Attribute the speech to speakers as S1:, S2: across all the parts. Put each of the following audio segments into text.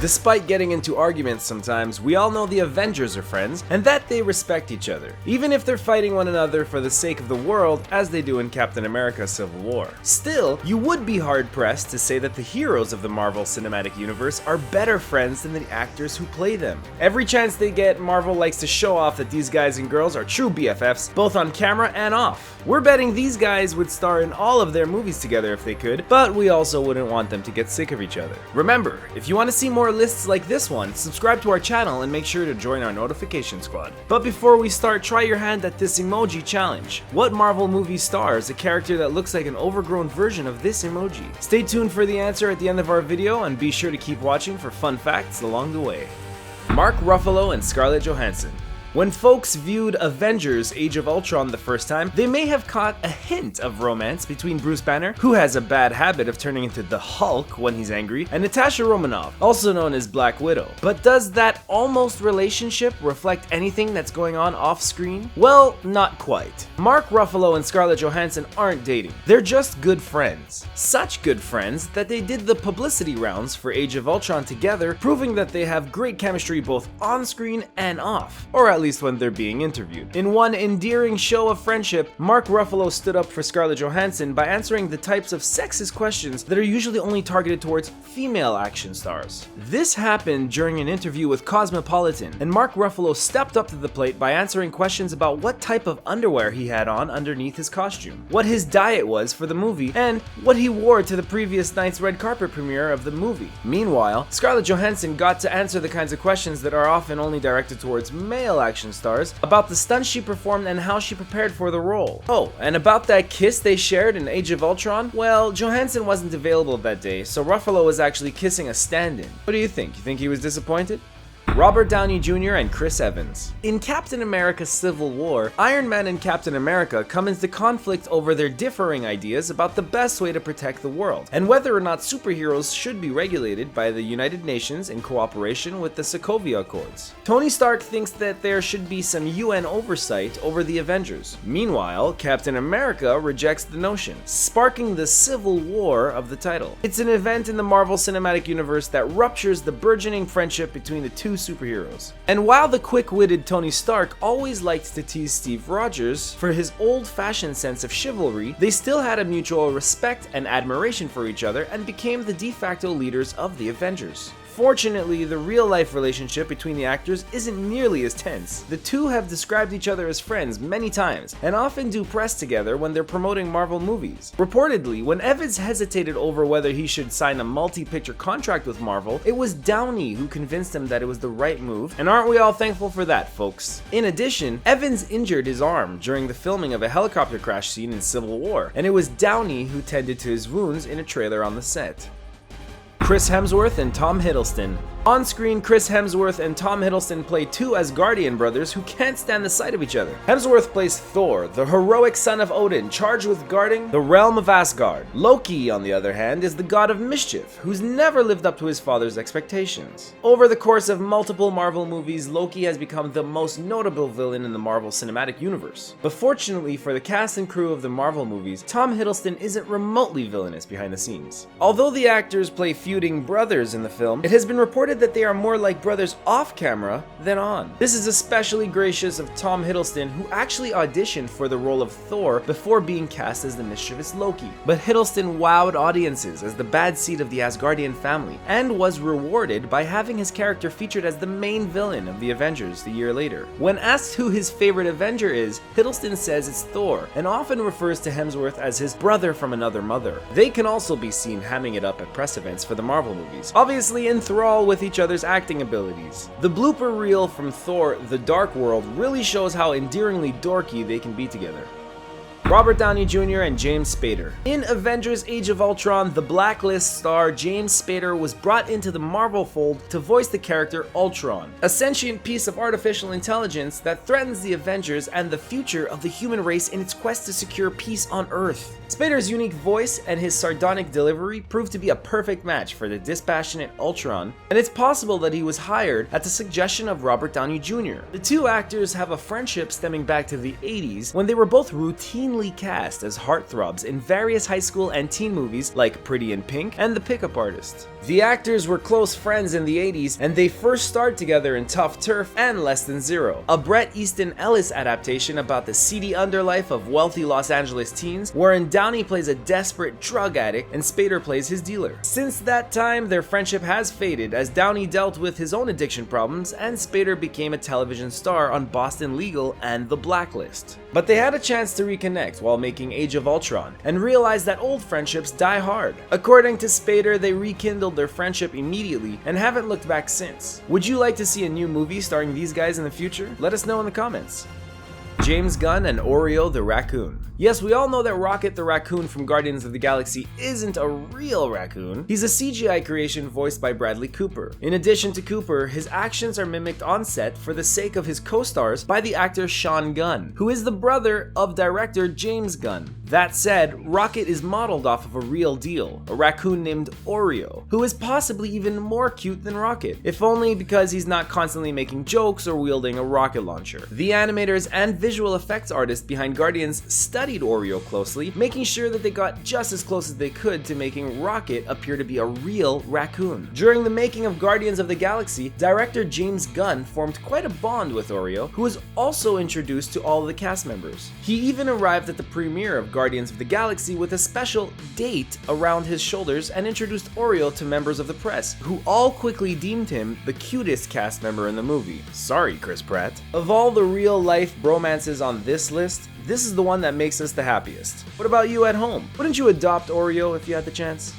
S1: Despite getting into arguments sometimes, we all know the Avengers are friends, and that they respect each other, even if they're fighting one another for the sake of the world, as they do in Captain America: Civil War. Still, you would be hard-pressed to say that the heroes of the Marvel Cinematic Universe are better friends than the actors who play them. Every chance they get, Marvel likes to show off that these guys and girls are true BFFs, both on camera and off. We're betting these guys would star in all of their movies together if they could, but we also wouldn't want them to get sick of each other. Remember, if you want to see more lists like this one, subscribe to our channel and make sure to join our notification squad. But before we start, try your hand at this emoji challenge. What Marvel movie stars a character that looks like an overgrown version of this emoji? Stay tuned for the answer at the end of our video, and be sure to keep watching for fun facts along the way. Mark Ruffalo and Scarlett Johansson. When folks viewed Avengers: Age of Ultron the first time, they may have caught a hint of romance between Bruce Banner, who has a bad habit of turning into the Hulk when he's angry, and Natasha Romanoff, also known as Black Widow. But does that almost relationship reflect anything that's going on off-screen? Well, not quite. Mark Ruffalo and Scarlett Johansson aren't dating. They're just good friends. Such good friends that they did the publicity rounds for Age of Ultron together, proving that they have great chemistry both on-screen and off, or at least when they're being interviewed. In one endearing show of friendship, Mark Ruffalo stood up for Scarlett Johansson by answering the types of sexist questions that are usually only targeted towards female action stars. This happened during an interview with Cosmopolitan, and Mark Ruffalo stepped up to the plate by answering questions about what type of underwear he had on underneath his costume, what his diet was for the movie, and what he wore to the previous night's red carpet premiere of the movie. Meanwhile, Scarlett Johansson got to answer the kinds of questions that are often only directed towards male action stars about the stunts she performed and how she prepared for the role. Oh, and about that kiss they shared in Age of Ultron? Well, Johansson wasn't available that day, so Ruffalo was actually kissing a stand-in. What do you think? You think he was disappointed? Robert Downey Jr. and Chris Evans. In Captain America: Civil War, Iron Man and Captain America come into conflict over their differing ideas about the best way to protect the world, and whether or not superheroes should be regulated by the United Nations in cooperation with the Sokovia Accords. Tony Stark thinks that there should be some UN oversight over the Avengers. Meanwhile, Captain America rejects the notion, sparking the Civil War of the title. It's an event in the Marvel Cinematic Universe that ruptures the burgeoning friendship between the two superheroes. And while the quick-witted Tony Stark always liked to tease Steve Rogers for his old-fashioned sense of chivalry, they still had a mutual respect and admiration for each other and became the de facto leaders of the Avengers. Fortunately, the real-life relationship between the actors isn't nearly as tense. The two have described each other as friends many times, and often do press together when they're promoting Marvel movies. Reportedly, when Evans hesitated over whether he should sign a multi-picture contract with Marvel, it was Downey who convinced him that it was the right move, and aren't we all thankful for that, folks? In addition, Evans injured his arm during the filming of a helicopter crash scene in Civil War, and it was Downey who tended to his wounds in a trailer on the set. Chris Hemsworth and Tom Hiddleston. On screen, Chris Hemsworth and Tom Hiddleston play two Asgardian brothers who can't stand the sight of each other. Hemsworth plays Thor, the heroic son of Odin, charged with guarding the realm of Asgard. Loki, on the other hand, is the god of mischief, who's never lived up to his father's expectations. Over the course of multiple Marvel movies, Loki has become the most notable villain in the Marvel Cinematic Universe. But fortunately for the cast and crew of the Marvel movies, Tom Hiddleston isn't remotely villainous behind the scenes. Although the actors play feuding brothers in the film, it has been reported that they are more like brothers off camera than on. This is especially gracious of Tom Hiddleston, who actually auditioned for the role of Thor before being cast as the mischievous Loki. But Hiddleston wowed audiences as the bad seed of the Asgardian family, and was rewarded by having his character featured as the main villain of the Avengers the year later. When asked who his favorite Avenger is, Hiddleston says it's Thor, and often refers to Hemsworth as his brother from another mother. They can also be seen hamming it up at press events for the Marvel movies, obviously enthralled with each other's acting abilities. The blooper reel from Thor: The Dark World really shows how endearingly dorky they can be together. Robert Downey Jr. and James Spader. In Avengers: Age of Ultron, the Blacklist star James Spader was brought into the Marvel fold to voice the character Ultron, a sentient piece of artificial intelligence that threatens the Avengers and the future of the human race in its quest to secure peace on Earth. Spader's unique voice and his sardonic delivery proved to be a perfect match for the dispassionate Ultron, and it's possible that he was hired at the suggestion of Robert Downey Jr. The two actors have a friendship stemming back to the 80s when they were both routinely evenly cast as heartthrobs in various high school and teen movies like Pretty in Pink and The Pickup Artist. The actors were close friends in the 80s, and they first starred together in Tough Turf and Less Than Zero, a Bret Easton Ellis adaptation about the seedy underlife of wealthy Los Angeles teens, wherein Downey plays a desperate drug addict and Spader plays his dealer. Since that time, their friendship has faded as Downey dealt with his own addiction problems and Spader became a television star on Boston Legal and The Blacklist. But they had a chance to reconnect while making Age of Ultron and realized that old friendships die hard. According to Spader, they rekindled their friendship immediately and haven't looked back since. Would you like to see a new movie starring these guys in the future? Let us know in the comments. James Gunn and Oreo the Raccoon. Yes, we all know that Rocket the Raccoon from Guardians of the Galaxy isn't a real raccoon. He's a CGI creation voiced by Bradley Cooper. In addition to Cooper, his actions are mimicked on set for the sake of his co-stars by the actor Sean Gunn, who is the brother of director James Gunn. That said, Rocket is modeled off of a real deal, a raccoon named Oreo, who is possibly even more cute than Rocket, if only because he's not constantly making jokes or wielding a rocket launcher. The animators and visual effects artists behind Guardians studied Oreo closely, making sure that they got just as close as they could to making Rocket appear to be a real raccoon. During the making of Guardians of the Galaxy, director James Gunn formed quite a bond with Oreo, who was also introduced to all the cast members. He even arrived at the premiere of Guardians of the Galaxy with a special date around his shoulders and introduced Oreo to members of the press, who all quickly deemed him the cutest cast member in the movie. Sorry, Chris Pratt. Of all the real-life bromances on this list, this is the one that makes us the happiest. What about you at home? Wouldn't you adopt Oreo if you had the chance?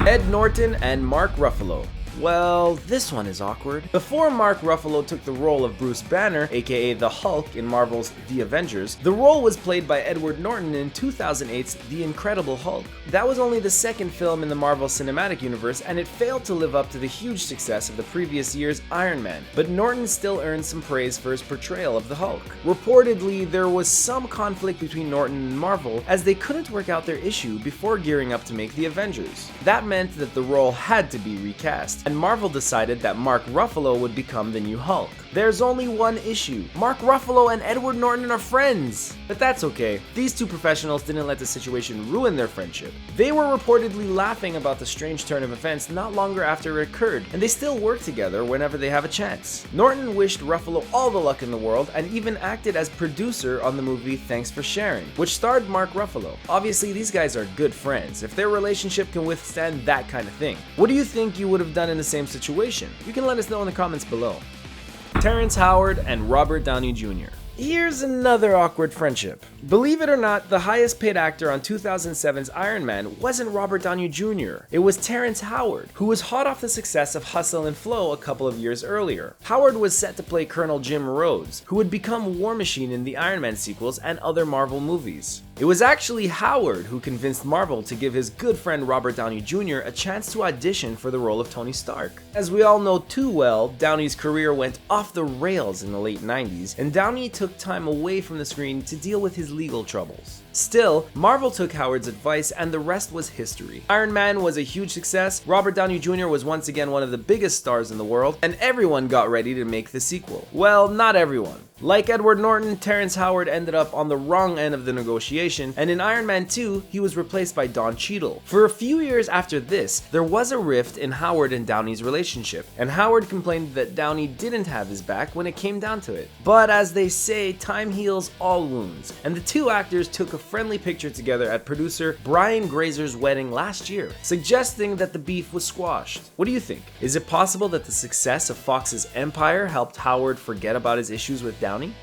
S1: Ed Norton and Mark Ruffalo. Well, this one is awkward. Before Mark Ruffalo took the role of Bruce Banner, aka the Hulk in Marvel's The Avengers, the role was played by Edward Norton in 2008's The Incredible Hulk. That was only the second film in the Marvel Cinematic Universe, and it failed to live up to the huge success of the previous year's Iron Man, but Norton still earned some praise for his portrayal of the Hulk. Reportedly, there was some conflict between Norton and Marvel as they couldn't work out their issue before gearing up to make The Avengers. That meant that the role had to be recast, and Marvel decided that Mark Ruffalo would become the new Hulk. There's only one issue. Mark Ruffalo and Edward Norton are friends. But that's okay. These two professionals didn't let the situation ruin their friendship. They were reportedly laughing about the strange turn of events not longer after it occurred, and they still work together whenever they have a chance. Norton wished Ruffalo all the luck in the world and even acted as producer on the movie Thanks for Sharing, which starred Mark Ruffalo. Obviously, these guys are good friends if their relationship can withstand that kind of thing. What do you think you would have done in the same situation? You can let us know in the comments below. Terrence Howard and Robert Downey Jr. Here's another awkward friendship. Believe it or not, the highest paid actor on 2007's Iron Man wasn't Robert Downey Jr. It was Terrence Howard, who was hot off the success of Hustle and Flow a couple of years earlier. Howard was set to play Colonel Jim Rhodes, who would become War Machine in the Iron Man sequels and other Marvel movies. It was actually Howard who convinced Marvel to give his good friend Robert Downey Jr. a chance to audition for the role of Tony Stark. As we all know too well, Downey's career went off the rails in the late 90s, and Downey took time away from the screen to deal with his legal troubles. Still, Marvel took Howard's advice and the rest was history. Iron Man was a huge success, Robert Downey Jr. was once again one of the biggest stars in the world, and everyone got ready to make the sequel. Well, not everyone. Like Edward Norton, Terrence Howard ended up on the wrong end of the negotiation, and in Iron Man 2, he was replaced by Don Cheadle. For a few years after this, there was a rift in Howard and Downey's relationship, and Howard complained that Downey didn't have his back when it came down to it. But as they say, time heals all wounds, and the two actors took a friendly picture together at producer Brian Grazer's wedding last year, suggesting that the beef was squashed. What do you think? Is it possible that the success of Fox's Empire helped Howard forget about his issues with Downey?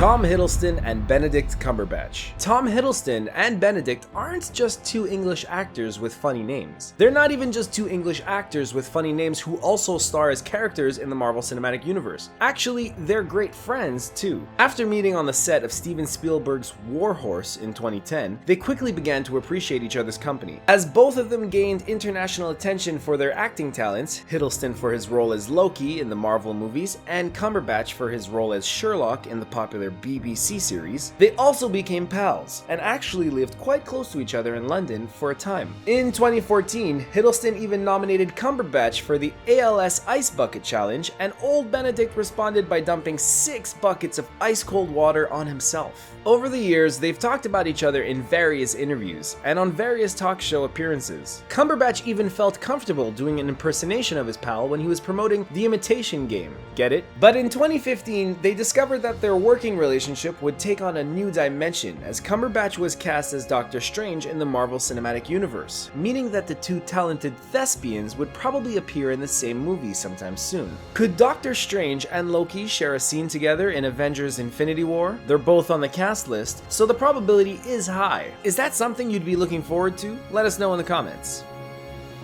S1: Tom Hiddleston and Benedict Cumberbatch. Tom Hiddleston and Benedict aren't just two English actors with funny names. They're not even just two English actors with funny names who also star as characters in the Marvel Cinematic Universe. Actually, they're great friends too. After meeting on the set of Steven Spielberg's War Horse in 2010, they quickly began to appreciate each other's company. As both of them gained international attention for their acting talents, Hiddleston for his role as Loki in the Marvel movies, and Cumberbatch for his role as Sherlock in the popular their BBC series, they also became pals and actually lived quite close to each other in London for a time. In 2014, Hiddleston even nominated Cumberbatch for the ALS Ice Bucket Challenge, and old Benedict responded by dumping 6 buckets of ice-cold water on himself. Over the years, they've talked about each other in various interviews and on various talk show appearances. Cumberbatch even felt comfortable doing an impersonation of his pal when he was promoting The Imitation Game. Get it? But in 2015, they discovered that their working relationship would take on a new dimension as Cumberbatch was cast as Doctor Strange in the Marvel Cinematic Universe, meaning that the two talented thespians would probably appear in the same movie sometime soon. Could Doctor Strange and Loki share a scene together in Avengers Infinity War? They're both on the cast list, so the probability is high. Is that something you'd be looking forward to? Let us know in the comments.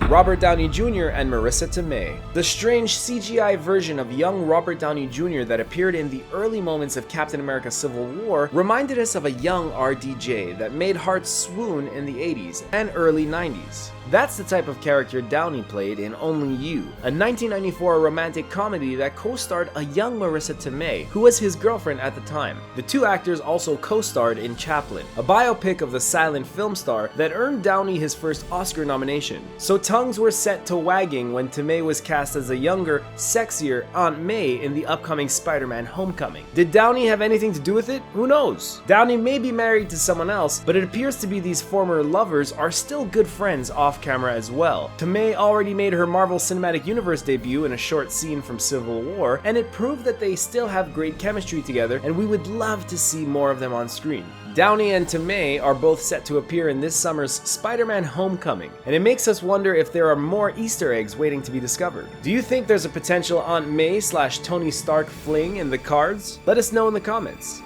S1: Robert Downey Jr. and Marisa Tomei. The strange CGI version of young Robert Downey Jr. that appeared in the early moments of Captain America Civil War reminded us of a young RDJ that made hearts swoon in the 80s and early 90s. That's the type of character Downey played in Only You, a 1994 romantic comedy that co-starred a young Marisa Tomei, who was his girlfriend at the time. The two actors also co-starred in Chaplin, a biopic of the silent film star that earned Downey his first Oscar nomination. So tongues were set to wagging when Tomei was cast as a younger, sexier Aunt May in the upcoming Spider-Man Homecoming. Did Downey have anything to do with it? Who knows? Downey may be married to someone else, but it appears to be these former lovers are still good friends off camera as well. Tomei already made her Marvel Cinematic Universe debut in a short scene from Civil War, and it proved that they still have great chemistry together, and we would love to see more of them on screen. Downey and Tomei are both set to appear in this summer's Spider-Man Homecoming, and it makes us wonder if there are more Easter eggs waiting to be discovered. Do you think there's a potential Aunt May / Tony Stark fling in the cards? Let us know in the comments.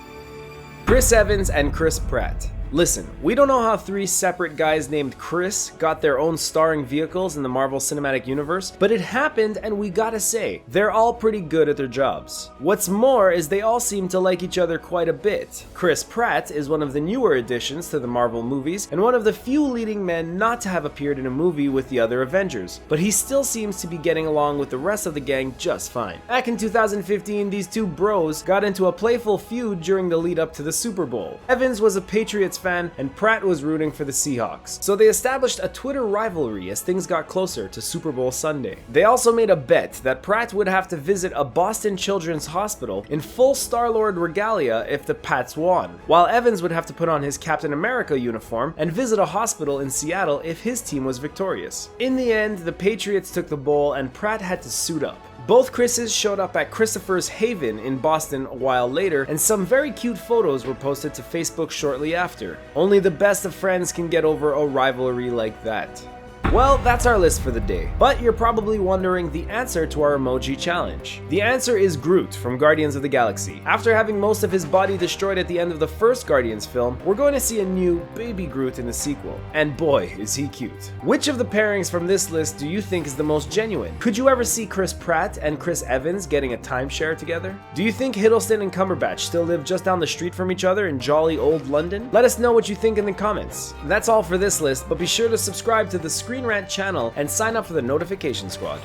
S1: Chris Evans and Chris Pratt. Listen, we don't know how 3 separate guys named Chris got their own starring vehicles in the Marvel Cinematic Universe, but it happened, and we gotta say, they're all pretty good at their jobs. What's more is they all seem to like each other quite a bit. Chris Pratt is one of the newer additions to the Marvel movies, and one of the few leading men not to have appeared in a movie with the other Avengers, but he still seems to be getting along with the rest of the gang just fine. Back in 2015, these two bros got into a playful feud during the lead up to the Super Bowl. Evans was a Patriots fan and Pratt was rooting for the Seahawks, so they established a Twitter rivalry as things got closer to Super Bowl Sunday. They also made a bet that Pratt would have to visit a Boston Children's Hospital in full Star-Lord regalia if the Pats won, while Evans would have to put on his Captain America uniform and visit a hospital in Seattle if his team was victorious. In the end, the Patriots took the bowl and Pratt had to suit up. Both Chris's showed up at Christopher's Haven in Boston a while later, and some very cute photos were posted to Facebook shortly after. Only the best of friends can get over a rivalry like that. Well, that's our list for the day, but you're probably wondering the answer to our emoji challenge. The answer is Groot from Guardians of the Galaxy. After having most of his body destroyed at the end of the first Guardians film, we're going to see a new baby Groot in the sequel, and boy is he cute. Which of the pairings from this list do you think is the most genuine? Could you ever see Chris Pratt and Chris Evans getting a timeshare together? Do you think Hiddleston and Cumberbatch still live just down the street from each other in jolly old London? Let us know what you think in the comments. That's all for this list, but be sure to subscribe to the Screen Rant channel and sign up for the notification squad.